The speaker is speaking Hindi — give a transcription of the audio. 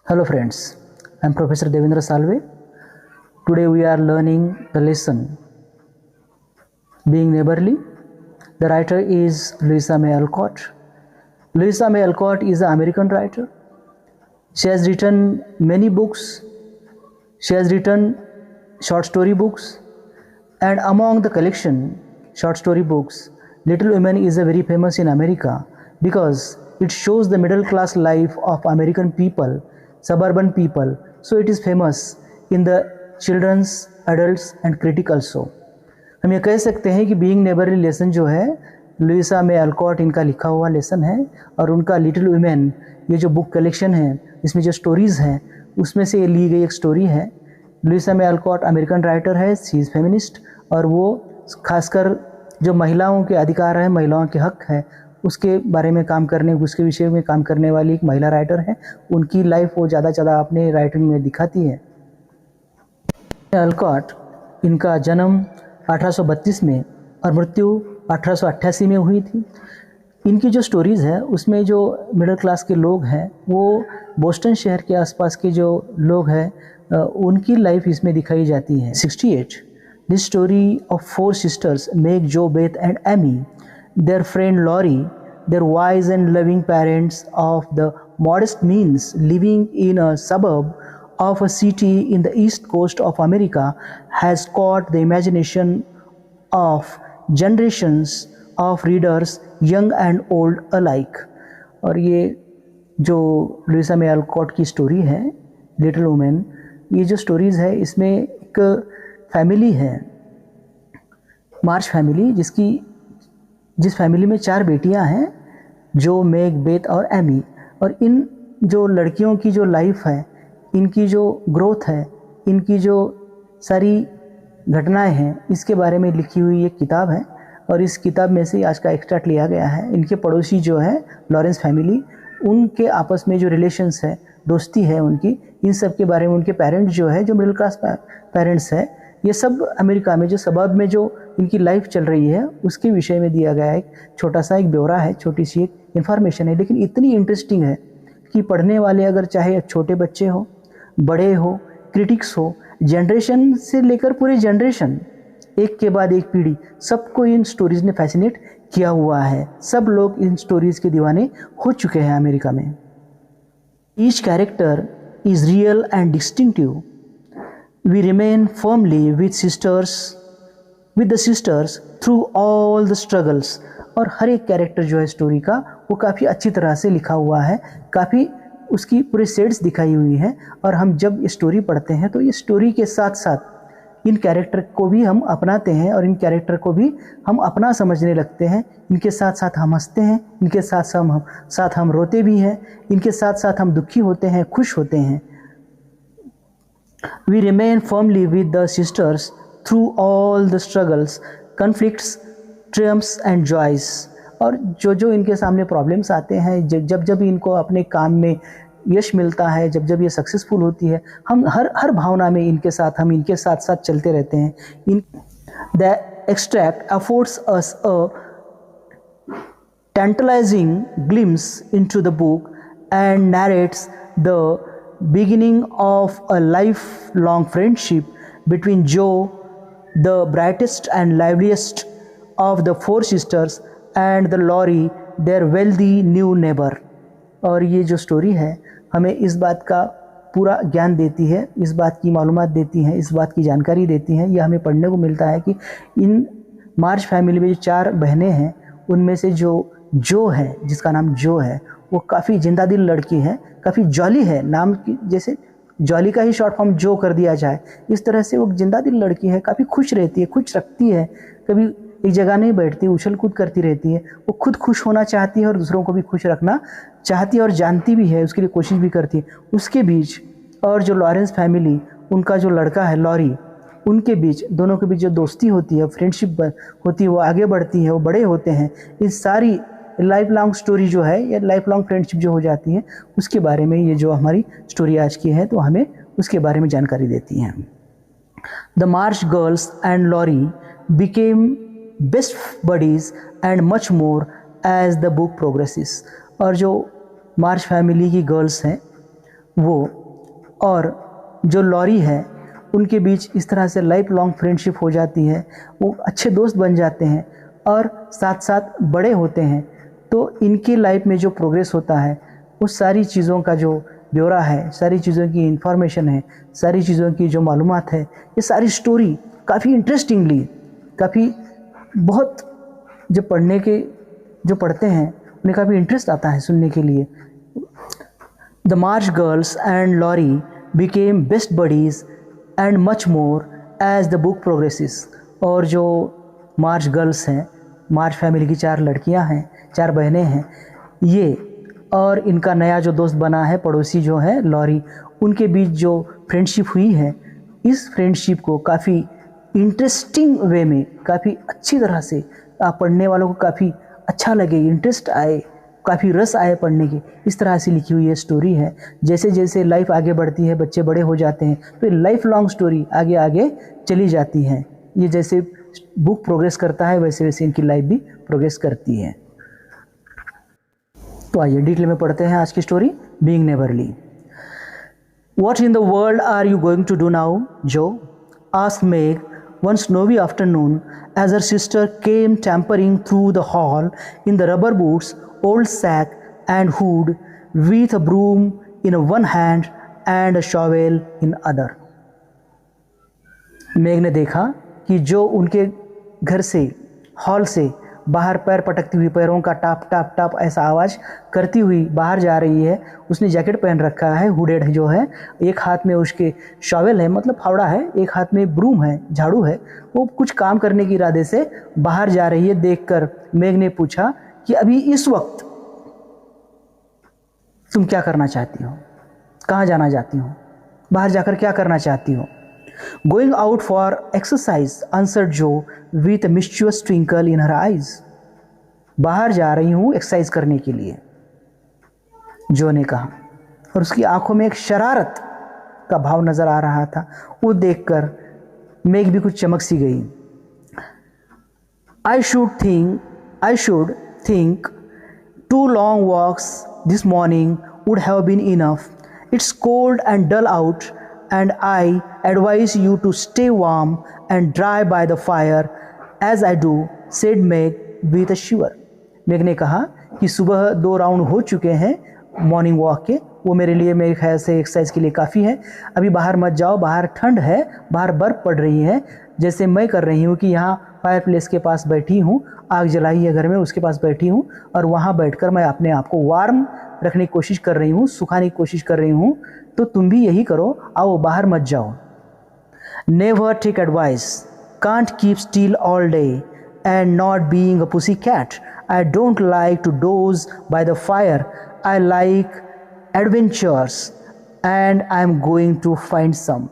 Hello friends, I am Professor Devendra Salve. Today we are learning the lesson Being Neighborly. The writer is Louisa May Alcott. Louisa May Alcott is an American writer. She has written many books. She has written short story books, and among the collection short story books, Little Women is a very famous in America because it shows the middle class life of American people, suburban people. So it is famous in the children's, adults and critic also. हम ये कह सकते हैं कि बीइंग नेबरली लेसन जो है लुइसा मे अल्कॉट इनका लिखा हुआ लेसन है, और उनका लिटिल वुमेन ये जो बुक कलेक्शन है इसमें जो स्टोरीज़ हैं उसमें से ये ली गई एक स्टोरी है। लुइसा मे अल्कॉट अमेरिकन राइटर है, शी इज़ फेमिनिस्ट, और वो खासकर जो महिलाओं के अधिकार हैं, महिलाओं के हक है, उसके बारे में काम करने, उसके विषय में काम करने वाली एक महिला राइटर है। उनकी लाइफ वो ज़्यादा अपने राइटिंग में दिखाती है। अल्कॉट इनका जन्म 1832 में और मृत्यु 1888 में हुई थी। इनकी जो स्टोरीज़ है उसमें जो मिडिल क्लास के लोग हैं वो बोस्टन शहर के आसपास के जो लोग हैं उनकी लाइफ इसमें दिखाई जाती है। 68 this story of 4 sisters Meg, Jo, Beth and Amy, their friend Laurie, their wise and loving parents of the modest means living in a suburb of a city in the east coast of America, has caught the imagination of generations of readers, young and old alike. और ये जो लुइसा मे अल्कॉट की स्टोरी है लिटिल वुमेन, ये जो स्टोरीज़ है इसमें एक फैमिली है, मार्च फैमिली, जिस फैमिली में 4 बेटियां हैं, जो, मेग, बेथ और एमी। और इन जो लड़कियों की जो लाइफ है, इनकी जो ग्रोथ है, इनकी जो सारी घटनाएं हैं, इसके बारे में लिखी हुई एक किताब है। और इस किताब में से आज का एक्सट्रैक्ट लिया गया है। इनके पड़ोसी जो है लॉरेंस फैमिली, उनके आपस में जो रिलेशंस है, दोस्ती है उनकी, इन सब के बारे में, उनके पेरेंट्स जो है, जो मिडिल क्लास पेरेंट्स है, ये सब अमेरिका में जो सबब में जो इनकी लाइफ चल रही है उसके विषय में दिया गया है। एक छोटा सा एक ब्यौरा है, छोटी सी एक इन्फॉर्मेशन है, लेकिन इतनी इंटरेस्टिंग है कि पढ़ने वाले अगर चाहे छोटे बच्चे हो, बड़े हो, क्रिटिक्स हो, जनरेशन से लेकर पूरे जनरेशन, एक के बाद एक पीढ़ी, सबको इन स्टोरीज़ ने फैसिनेट किया हुआ है। सब लोग इन स्टोरीज़ के दीवाने हो चुके हैं अमेरिका में। Each character is real and distinctive. We remain firmly with the sisters through all the struggles। और हर एक कैरेक्टर जो है स्टोरी का वो काफ़ी अच्छी तरह से लिखा हुआ है, काफ़ी उसकी पूरे सेट्स दिखाई हुई हैं। और हम जब ये स्टोरी पढ़ते हैं तो ये स्टोरी के साथ साथ इन कैरेक्टर को भी हम अपनाते हैं और इन कैरेक्टर को भी हम अपना समझने लगते हैं। इनके साथ साथ हम हंसते हैं, इनके साथ हम रोते भी हैं, इनके साथ साथ हम दुखी होते हैं, खुश होते हैं। We remain firmly with the sisters through all the struggles, conflicts, triumphs and joys। और जो इनके सामने प्रॉब्लम्स आते हैं, जब इनको अपने काम में यश मिलता है, जब ये सक्सेसफुल होती है, हम हर भावना में इनके साथ चलते रहते हैं। In the extract affords us a tantalizing glimpse into the book and narrates the beginning of a lifelong friendship between Joe, the brightest and liveliest of the 4 sisters, and the Laurie, their wealthy new neighbor। और ये जो स्टोरी है हमें इस बात का पूरा ज्ञान देती है, इस बात की मालूमात देती हैं, इस बात की जानकारी देती हैं। यह हमें पढ़ने को मिलता है कि इन मार्च फैमिली में जो 4 बहनें हैं उनमें से जो है, जिसका नाम जो है, वो काफ़ी जिंदा दिल लड़की है, काफ़ी जॉली है। नाम की जैसे जॉली का ही शॉर्ट फॉर्म जो कर दिया जाए, इस तरह से वो जिंदा दिल लड़की है, काफ़ी खुश रहती है, खुश रखती है, कभी एक जगह नहीं बैठती, उछल कूद करती रहती है। वो खुद खुश होना चाहती है और दूसरों को भी खुश रखना चाहती है और जानती भी है, उसके लिए कोशिश भी करती है। उसके बीच और जो लॉरेंस फैमिली, उनका जो लड़का है लॉरी, उनके बीच, दोनों के बीच जो दोस्ती होती है, फ्रेंडशिप होती है, वो आगे बढ़ती है, वो बड़े होते हैं। इस सारी लाइफ लॉन्ग स्टोरी जो है, या लाइफ लॉन्ग फ्रेंडशिप जो हो जाती है, उसके बारे में ये जो हमारी स्टोरी आज की है तो हमें उसके बारे में जानकारी देती हैं। The March girls and Laurie became best buddies and much more as the book progresses. और जो मार्च फैमिली की गर्ल्स हैं वो और जो लॉरी है उनके बीच इस तरह से लाइफ लॉन्ग फ्रेंडशिप हो जाती है, वो अच्छे दोस्त बन जाते हैं और साथ साथ बड़े होते हैं। तो इनकी लाइफ में जो प्रोग्रेस होता है उस सारी चीज़ों का जो ब्यौरा है, सारी चीज़ों की इंफॉर्मेशन है, सारी चीज़ों की जो मालूमात है, ये सारी स्टोरी काफ़ी इंटरेस्टिंगली, काफ़ी बहुत जो पढ़ते हैं उन्हें काफ़ी इंटरेस्ट आता है सुनने के लिए। The March girls and Laurie became best buddies and much more as the book progresses. और जो मार्च गर्ल्स हैं, मार्च फैमिली की 4 लड़कियां हैं, 4 बहनें हैं, ये और इनका नया जो दोस्त बना है पड़ोसी जो है लॉरी, उनके बीच जो फ्रेंडशिप हुई है, इस फ्रेंडशिप को काफ़ी इंटरेस्टिंग वे में, काफ़ी अच्छी तरह से पढ़ने वालों को काफ़ी अच्छा लगे, इंटरेस्ट आए, काफ़ी रस आए पढ़ने की, इस तरह से लिखी हुई ये स्टोरी है। जैसे जैसे लाइफ आगे बढ़ती है, बच्चे बड़े हो जाते हैं, तो लाइफ लॉन्ग स्टोरी आगे आगे चली जाती है। ये जैसे बुक प्रोग्रेस करता है वैसे वैसे इनकी लाइफ भी प्रोग्रेस करती है। तो आइए डिटेल में पढ़ते हैं आज की story, being neighbourly. What in the world are you going to do now, Joe? asked Meg one snowy afternoon as her sister came tampering through the hall in the rubber boots, old sack and hood, with a broom in one hand and a shovel in other. मेग ने देखा कि जो उनके घर से, हॉल से बाहर पैर पटकती हुई, पैरों का टाप टाप टाप ऐसा आवाज़ करती हुई बाहर जा रही है। उसने जैकेट पहन रखा है, हुडेड जो है, एक हाथ में उसके शॉवेल है, मतलब फावड़ा है, एक हाथ में ब्रूम है, झाड़ू है। वो कुछ काम करने के इरादे से बाहर जा रही है। देखकर मेग ने पूछा कि अभी इस वक्त तुम क्या करना चाहती हो, कहाँ जाना चाहती हो, बाहर जाकर क्या करना चाहती हो? Going out for exercise, answered Joe with a mischievous twinkle in her eyes. बाहर जा रही हूँ एक्सरसाइज करने के लिए, जो ने कहा, और उसकी आंखों में एक शरारत का भाव नजर आ रहा था। वो देखकर मेग भी कुछ चमक सी गई। I should think 2 long walks this morning would have been enough. It's cold and dull out, and I advise you to stay warm and dry by the fire as I do, said Meg with a shiver. मेग ने कहा कि सुबह 2 राउंड हो चुके हैं मॉर्निंग वॉक के, वो मेरे लिए, मेरे ख्याल से एक्सरसाइज के लिए काफ़ी है। अभी बाहर मत जाओ, बाहर ठंड है, बाहर बर्फ़ पड़ रही है, जैसे मैं कर रही हूँ कि यहाँ फायर प्लेस के पास बैठी हूँ, आग जलाई है घर में, उसके पास बैठी हूँ और वहाँ बैठकर मैं अपने आप को वार्म रखने की कोशिश कर रही हूँ, सुखाने की कोशिश कर रही हूँ। तो तुम भी यही करो, आओ बाहर मत जाओ। Never take advice. Can't keep still all day. And not being a pussy cat, I don't like to doze by the fire. I like adventures and I'm going to find some.